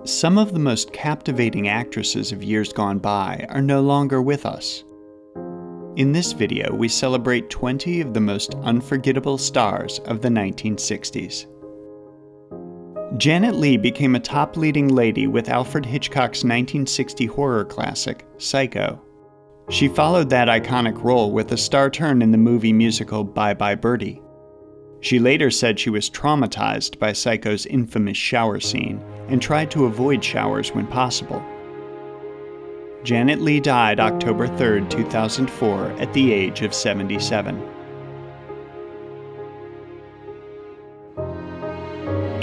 Some of the most captivating actresses of years gone by are no longer with us. In this video, we celebrate 20 of the most unforgettable stars of the 1960s. Janet Leigh became a top leading lady with Alfred Hitchcock's 1960 horror classic, Psycho. She followed that iconic role with a star turn in the movie musical Bye Bye Birdie. She later said she was traumatized by Psycho's infamous shower scene and tried to avoid showers when possible. Janet Leigh died October 3, 2004, at the age of 77.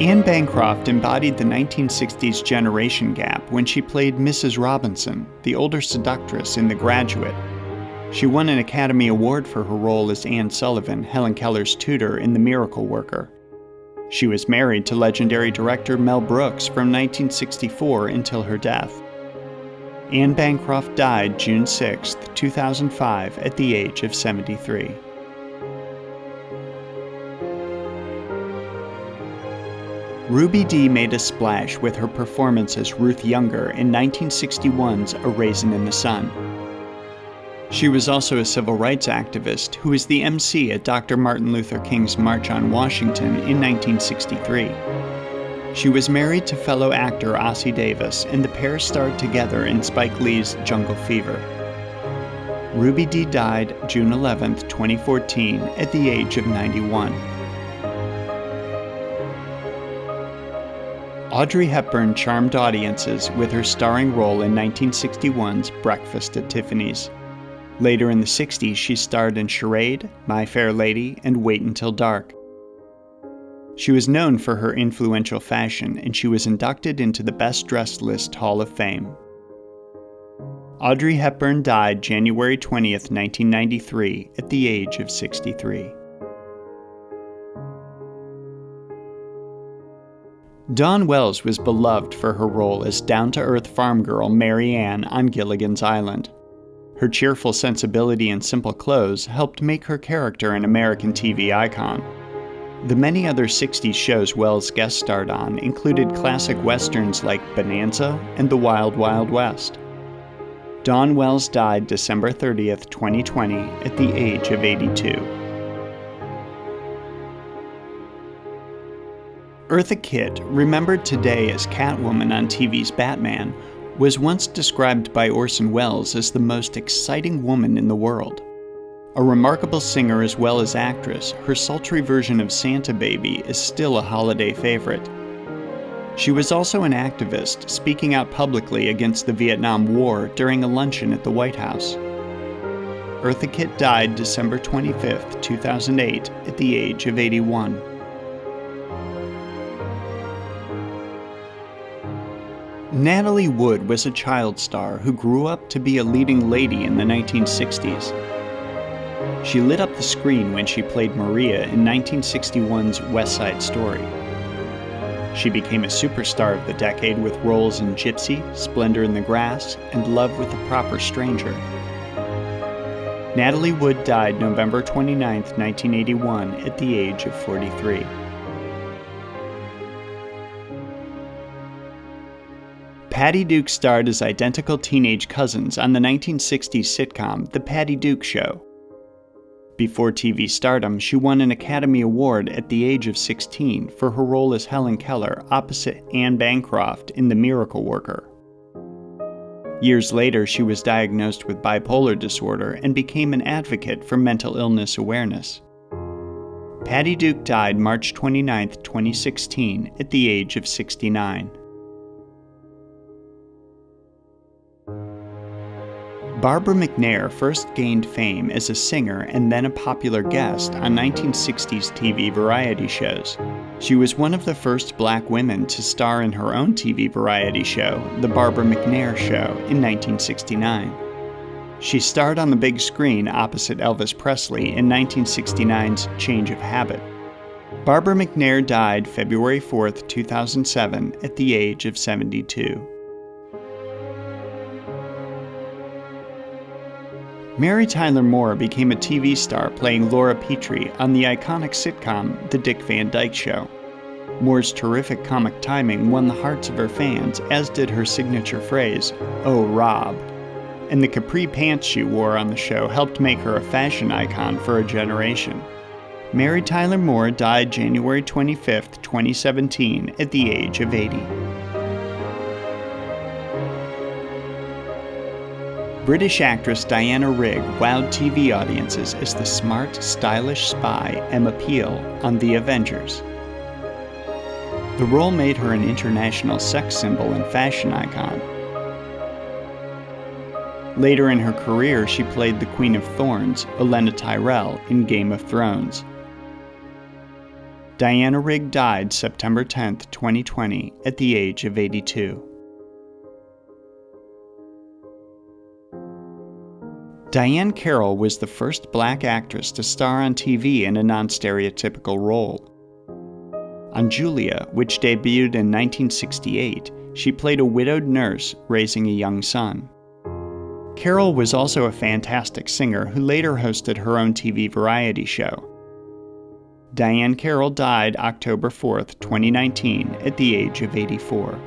Anne Bancroft embodied the 1960s generation gap when she played Mrs. Robinson, the older seductress in The Graduate. She won an Academy Award for her role as Anne Sullivan, Helen Keller's tutor in The Miracle Worker. She was married to legendary director Mel Brooks from 1964 until her death. Anne Bancroft died June 6, 2005, at the age of 73. Ruby Dee made a splash with her performance as Ruth Younger in 1961's A Raisin in the Sun. She was also a civil rights activist who was the MC at Dr. Martin Luther King's March on Washington in 1963. She was married to fellow actor Ossie Davis, and the pair starred together in Spike Lee's Jungle Fever. Ruby Dee died June 11, 2014, at the age of 91. Audrey Hepburn charmed audiences with her starring role in 1961's Breakfast at Tiffany's. Later in the 60s, she starred in Charade, My Fair Lady, and Wait Until Dark. She was known for her influential fashion, and she was inducted into the Best Dressed List Hall of Fame. Audrey Hepburn died January 20, 1993, at the age of 63. Dawn Wells was beloved for her role as down-to-earth farm girl Mary Ann on Gilligan's Island. Her cheerful sensibility and simple clothes helped make her character an American TV icon. The many other 60s shows Wells guest starred on included classic westerns like Bonanza and The Wild Wild West. Dawn Wells died December 30, 2020, at the age of 82. Eartha Kitt, remembered today as Catwoman on TV's Batman, was once described by Orson Welles as the most exciting woman in the world. A remarkable singer as well as actress, her sultry version of Santa Baby is still a holiday favorite. She was also an activist, speaking out publicly against the Vietnam War during a luncheon at the White House. Eartha Kitt died December 25, 2008, at the age of 81. Natalie Wood was a child star who grew up to be a leading lady in the 1960s. She lit up the screen when she played Maria in 1961's West Side Story. She became a superstar of the decade with roles in Gypsy, Splendor in the Grass, and Love with a Proper Stranger. Natalie Wood died November 29, 1981, at the age of 43. Patty Duke starred as identical teenage cousins on the 1960s sitcom The Patty Duke Show. Before TV stardom, she won an Academy Award at the age of 16 for her role as Helen Keller opposite Anne Bancroft in The Miracle Worker. Years later, she was diagnosed with bipolar disorder and became an advocate for mental illness awareness. Patty Duke died March 29, 2016, at the age of 69. Barbara McNair first gained fame as a singer and then a popular guest on 1960s TV variety shows. She was one of the first black women to star in her own TV variety show, The Barbara McNair Show, in 1969. She starred on the big screen opposite Elvis Presley in 1969's Change of Habit. Barbara McNair died February 4, 2007, at the age of 72. Mary Tyler Moore became a TV star playing Laura Petrie on the iconic sitcom The Dick Van Dyke Show. Moore's terrific comic timing won the hearts of her fans, as did her signature phrase, "Oh, Rob." And the capri pants she wore on the show helped make her a fashion icon for a generation. Mary Tyler Moore died January 25, 2017, at the age of 80. British actress Diana Rigg wowed TV audiences as the smart, stylish spy Emma Peel on The Avengers. The role made her an international sex symbol and fashion icon. Later in her career, she played the Queen of Thorns, Olenna Tyrell, in Game of Thrones. Diana Rigg died September 10, 2020, at the age of 82. Diahann Carroll was the first black actress to star on TV in a non-stereotypical role. On Julia, which debuted in 1968, she played a widowed nurse raising a young son. Carroll was also a fantastic singer who later hosted her own TV variety show. Diahann Carroll died October 4, 2019, at the age of 84.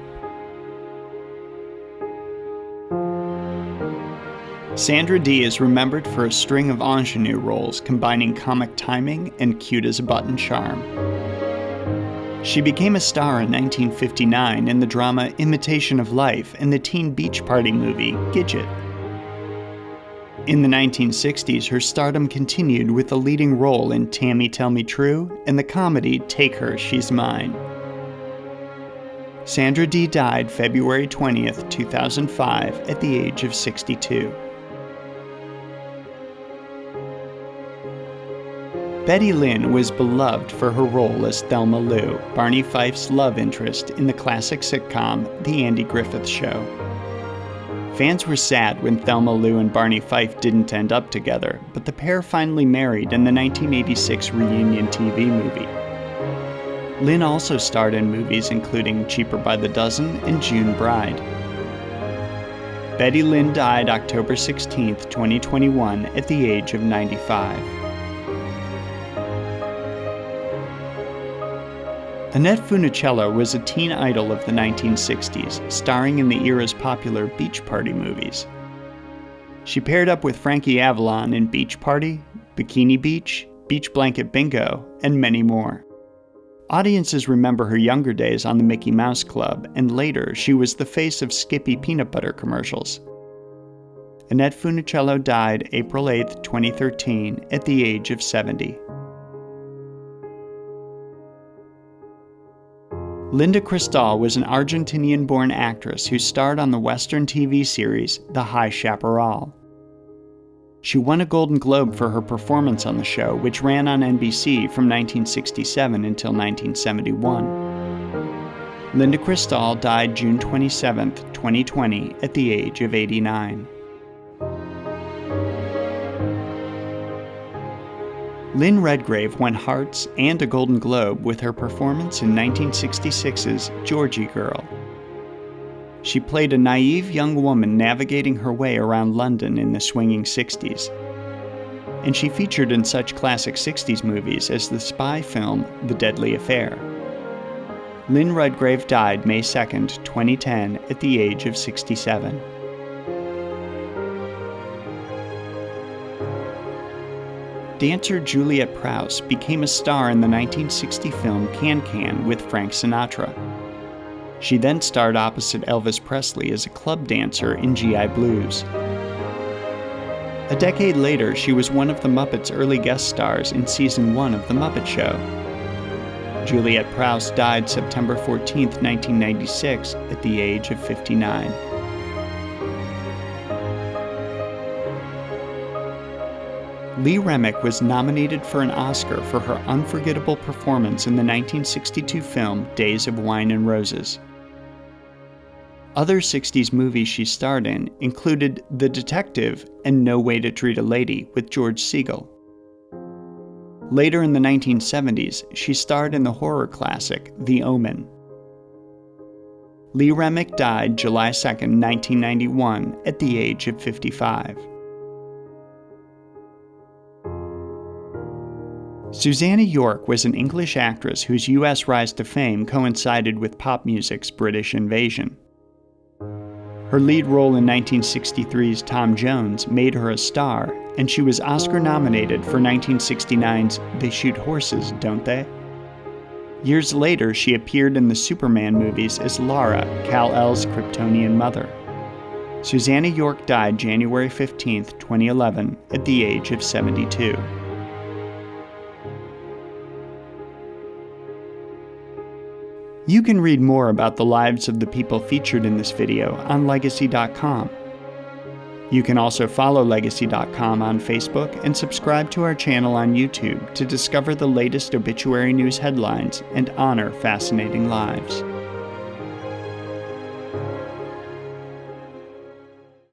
Sandra Dee is remembered for a string of ingenue roles combining comic timing and cute-as-a-button charm. She became a star in 1959 in the drama Imitation of Life and the teen beach party movie Gidget. In the 1960s, her stardom continued with a leading role in Tammy Tell Me True and the comedy Take Her, She's Mine. Sandra Dee died February 20, 2005, at the age of 62. Betty Lynn was beloved for her role as Thelma Lou, Barney Fife's love interest in the classic sitcom The Andy Griffith Show. Fans were sad when Thelma Lou and Barney Fife didn't end up together, but the pair finally married in the 1986 reunion TV movie. Lynn also starred in movies including Cheaper by the Dozen and June Bride. Betty Lynn died October 16, 2021, at the age of 95. Annette Funicello was a teen idol of the 1960s, starring in the era's popular beach party movies. She paired up with Frankie Avalon in Beach Party, Bikini Beach, Beach Blanket Bingo, and many more. Audiences remember her younger days on the Mickey Mouse Club, and later she was the face of Skippy peanut butter commercials. Annette Funicello died April 8, 2013, at the age of 70. Linda Cristal was an Argentinian-born actress who starred on the Western TV series The High Chaparral. She won a Golden Globe for her performance on the show, which ran on NBC from 1967 until 1971. Linda Cristal died June 27, 2020, at the age of 89. Lynn Redgrave won Hearts and a Golden Globe with her performance in 1966's Georgie Girl. She played a naive young woman navigating her way around London in the swinging 60s. And she featured in such classic 60s movies as the spy film The Deadly Affair. Lynn Redgrave died May 2, 2010, at the age of 67. Dancer Juliet Prowse became a star in the 1960 film Can-Can with Frank Sinatra. She then starred opposite Elvis Presley as a club dancer in GI Blues. A decade later, she was one of the Muppets' early guest stars in Season 1 of The Muppet Show. Juliet Prowse died September 14, 1996, at the age of 59. Lee Remick was nominated for an Oscar for her unforgettable performance in the 1962 film Days of Wine and Roses. Other 60s movies she starred in included The Detective and No Way to Treat a Lady with George Segal. Later in the 1970s, she starred in the horror classic The Omen. Lee Remick died July 2, 1991, at the age of 55. Susannah York was an English actress whose U.S. rise to fame coincided with pop music's British invasion. Her lead role in 1963's Tom Jones made her a star, and she was Oscar-nominated for 1969's They Shoot Horses, Don't They? Years later, she appeared in the Superman movies as Lara, Kal-El's Kryptonian mother. Susannah York died January 15, 2011, at the age of 72. You can read more about the lives of the people featured in this video on Legacy.com. You can also follow Legacy.com on Facebook and subscribe to our channel on YouTube to discover the latest obituary news headlines and honor fascinating lives.